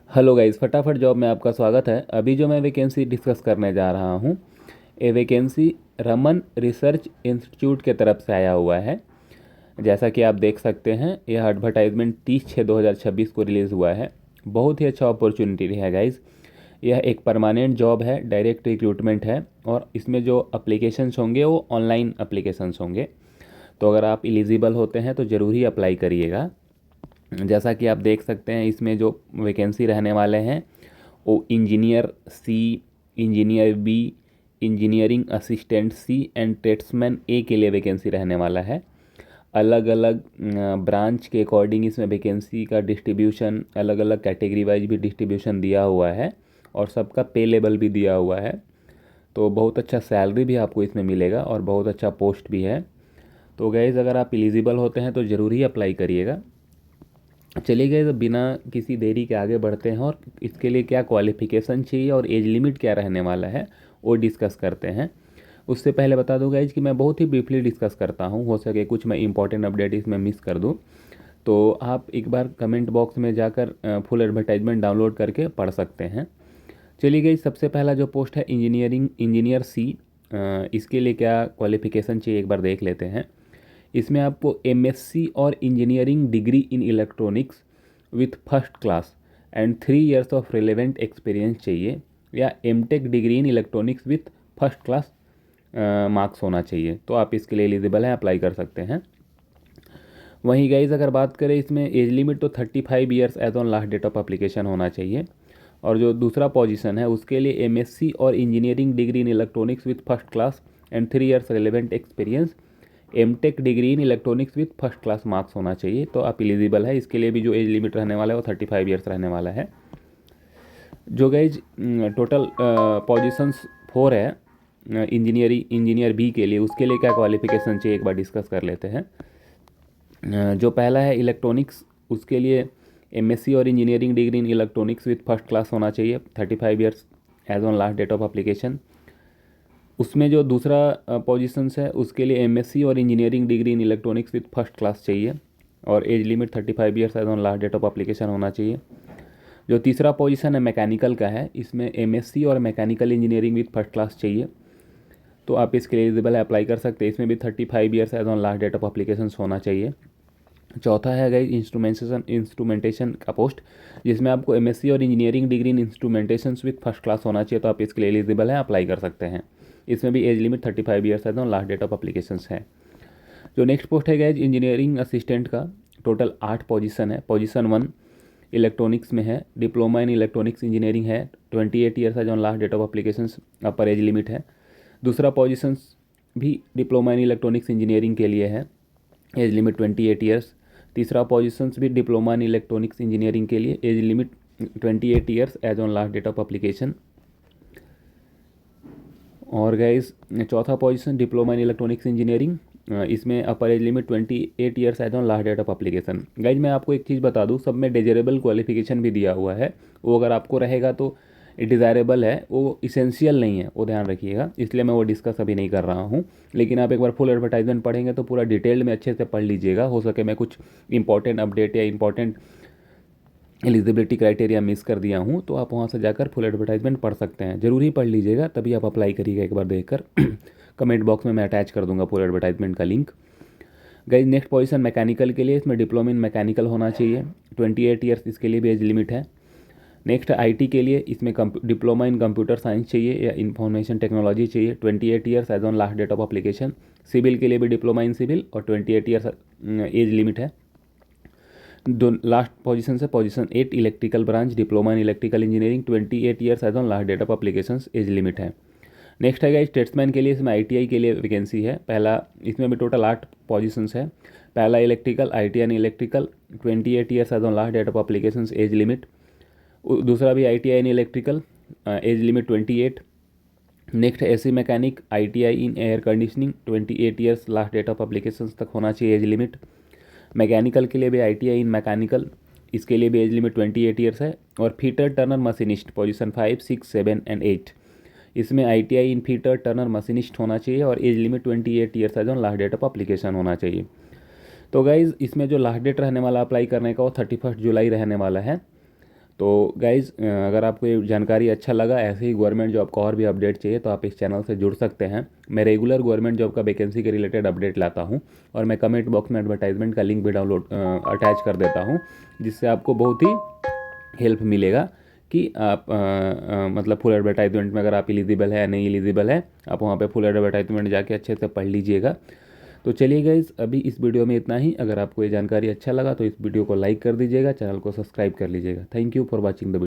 Hello guys, फटाफट job में आपका स्वागत है। अभी जो मैं वैकेंसी डिस्कस करने जा रहा हूँ, ये वैकेंसी रमन रिसर्च इंस्टीट्यूट के तरफ से आया हुआ है। जैसा कि आप देख सकते हैं, यह एडवर्टाइजमेंट 30/6/2026 को रिलीज़ हुआ है। बहुत ही अच्छा अपॉर्चुनिटी है गाइस। यह एक परमानेंट जॉब है, डायरेक्ट रिक्रूटमेंट है और इसमें जो अप्लीकेशंस होंगे वो ऑनलाइन अप्लीकेशंस होंगे। तो अगर आप एलिजिबल होते हैं तो ज़रूर ही अप्लाई करिएगा। जैसा कि आप देख सकते हैं, इसमें जो वैकेंसी रहने वाले हैं वो engineer C, engineer B, engineering assistant C and tradesman A के लिए वैकेंसी रहने वाला है। अलग अलग ब्रांच के अकॉर्डिंग इसमें वैकेंसी का डिस्ट्रीब्यूशन, अलग अलग कैटेगरी वाइज भी डिस्ट्रीब्यूशन दिया हुआ है और सबका पे लेवल भी दिया हुआ है। तो बहुत अच्छा सैलरी भी आपको इसमें मिलेगा और बहुत अच्छा पोस्ट भी है। तो गाइज़, अगर आप एलिजिबल होते हैं तो ज़रूर ही अप्लाई करिएगा। चलिए गए, तो बिना किसी देरी के आगे बढ़ते हैं और इसके लिए क्या क्वालिफ़िकेशन चाहिए और एज लिमिट क्या रहने वाला है वो डिस्कस करते हैं। उससे पहले बता दूं गाइज कि मैं बहुत ही ब्रीफली डिस्कस करता हूं, हो सके कुछ मैं इंपॉर्टेंट अपडेट इसमें मिस कर दूं तो आप एक बार कमेंट बॉक्स में जाकर फुल एडवर्टाइजमेंट डाउनलोड करके पढ़ सकते हैं। चलिए गई, सबसे पहला जो पोस्ट है इंजीनियर सी, इसके लिए क्या क्वालिफ़िकेशन चाहिए एक बार देख लेते हैं। इसमें आपको एमएससी और engineering degree in electronics with first class and 3 years of relevant experience चाहिए, या MTech degree in electronics with first class marks होना चाहिए। तो आप इसके लिए एलिजिबल हैं, अप्लाई कर सकते हैं। वहीं गाइज, अगर बात करें इसमें एज लिमिट, तो 35 years age on last date of application होना चाहिए। और जो दूसरा पोजीशन है उसके लिए एमएससी और engineering degree in electronics with first class and 3 years relevant experience, MTech degree in electronics with first class marks होना चाहिए। तो आप एलिजिबल है। इसके लिए भी जो एज लिमिट रहने वाला है वो 35 इयर्स रहने वाला है। जो गाइज टोटल पोजीशंस 4 है इंजीनियर बी के लिए, उसके लिए क्या क्वालिफिकेशन चाहिए एक बार डिस्कस कर लेते हैं। जो पहला है इलेक्ट्रॉनिक्स, उसके लिए एमएससी और engineering degree in electronics with first class होना चाहिए, 35 years age on last date of application. उसमें जो दूसरा पोजीशंस है उसके लिए एमएससी और engineering degree in electronics with first class चाहिए और age limit 35 years age on last date of application होना चाहिए। जो तीसरा पोजीशन है मैकेनिकल का है, इसमें एमएससी और mechanical engineering with first class चाहिए। तो आप इसके लिए एलिजिबल है, अप्लाई कर सकते हैं। इसमें भी 35 years age on last date of application होना चाहिए। चौथा है गाइस इंस्ट्रूमेंटेशन का पोस्ट, जिसमें आपको एमएससी और engineering degree in instrumentation with first class होना चाहिए। तो आप इसके लिए एलिजिबल है, अप्लाई कर सकते हैं। इसमें भी एज लिमिट 35 इयर्स है, तो लास्ट डेट ऑफ अप्लीकेशंस है। जो नेक्स्ट पोस्ट है गाइस इंजीनियरिंग असिस्टेंट का, टोटल 8 पोजीशन है। पोजीशन 1 इलेक्ट्रॉनिक्स में है, डिप्लोमा इन इलेक्ट्रॉनिक्स इंजीनियरिंग है, 28 इयर्स है, जो last date of applications upper age limit है। दूसरा पोजीशन भी डिप्लोमा इन इलेक्ट्रॉनिक्स इंजीनियरिंग के लिए है, एज लिमिट 28 इयर्स। तीसरा पोजीशंस भी डिप्लोमा इन इलेक्ट्रॉनिक्स इंजीनियरिंग के लिए, age limit 28 years age on last date of application. और गाइस, चौथा position diploma in electronics engineering, इसमें upper age limit 28 years age on last date of application. Guys, मैं आपको एक चीज़ बता दूं, सब में डिजरेबल क्वालिफिकेशन भी दिया हुआ है। वो अगर आपको रहेगा तो डिज़ायरेबल है, वो इसेंशियल नहीं है, वो ध्यान रखिएगा। इसलिए मैं वो डिस्कस अभी नहीं कर रहा हूँ। लेकिन आप एक बार फुल एडवर्टाइजमेंट पढ़ेंगे तो पूरा डिटेल में अच्छे से पढ़ लीजिएगा। हो सके मैं कुछ इंपॉर्टेंट अपडेट या इंपॉर्टेंट एलिजिबिलिटी क्राइटेरिया मिस कर दिया हूँ, तो आप वहाँ से जाकर फुल एडवर्टाइजमेंट पढ़ सकते हैं। ज़रूर ही पढ़ लीजिएगा, तभी आप अप्लाई करिएगा एक बार देखकर। कमेंट बॉक्स में मैं अटैच कर दूंगा फुल एडवर्टाइजमेंट का link. Guys, next position mechanical के लिए, इसमें डिप्लोमा इन मैकेनिकल होना चाहिए, 28 इयर्स इसके लिए भी एज लिमिट है। नेक्स्ट आईटी के लिए, इसमें डिप्लोमा इन कंप्यूटर साइंस चाहिए या इंफॉर्मेशन टेक्नोलॉजी चाहिए, 28 years age on last date of application. Civil के लिए भी डिप्लोमा इन सिविल और 28 इयर्स एज लिमिट है। दो लास्ट पोजीशन से position 8 electrical branch, diploma in electrical engineering, 28 years age on last date of application, age limit है। Next है guys tradesman के लिए, इसमें आईटीआई के लिए वैकेंसी है। पहला, इसमें भी टोटल 8 पोजीशंस है। पहला electrical, ITI in electrical, 28 years age on last date of application, age limit. दूसरा भी ITI in electrical, age limit 28। Next AC mechanic, ITI in air conditioning, 28 years last date of application तक होना चाहिए age limit. Mechanical के लिए भी ITI इन mechanical, इसके लिए भी एज लिमिट 28 इयर्स है। और fitter turner machinist, position 5, 6, 7 and 8, इसमें ITI in fitter turner machinist होना चाहिए और age limit 28 years age on last date of application होना चाहिए। तो गाइज़, इसमें जो लास्ट डेट रहने वाला अप्लाई करने का वो 31 जुलाई रहने वाला है। तो गाइज़ अगर आपको ये जानकारी अच्छा लगा, ऐसे ही गवर्नमेंट जॉब का और भी अपडेट चाहिए तो आप इस चैनल से जुड़ सकते हैं। मैं रेगुलर गवर्नमेंट जॉब का वैकेंसी के रिलेटेड अपडेट लाता हूँ और मैं कमेंट बॉक्स में एडवर्टाइजमेंट का लिंक भी डाउनलोड अटैच कर देता हूँ, जिससे आपको बहुत ही हेल्प मिलेगा कि आप मतलब फुल एडवर्टाइजमेंट में अगर आप एलिजिबल है या नहीं एलिजिबल है, आप वहाँ पे फुल एडवर्टाइजमेंट जाके अच्छे से पढ़ लीजिएगा। तो चलिए गाइस, अभी इस वीडियो में इतना ही। अगर आपको ये जानकारी अच्छा लगा तो इस वीडियो को लाइक कर दीजिएगा, चैनल को सब्सक्राइब कर लीजिएगा। Thank you for watching the video.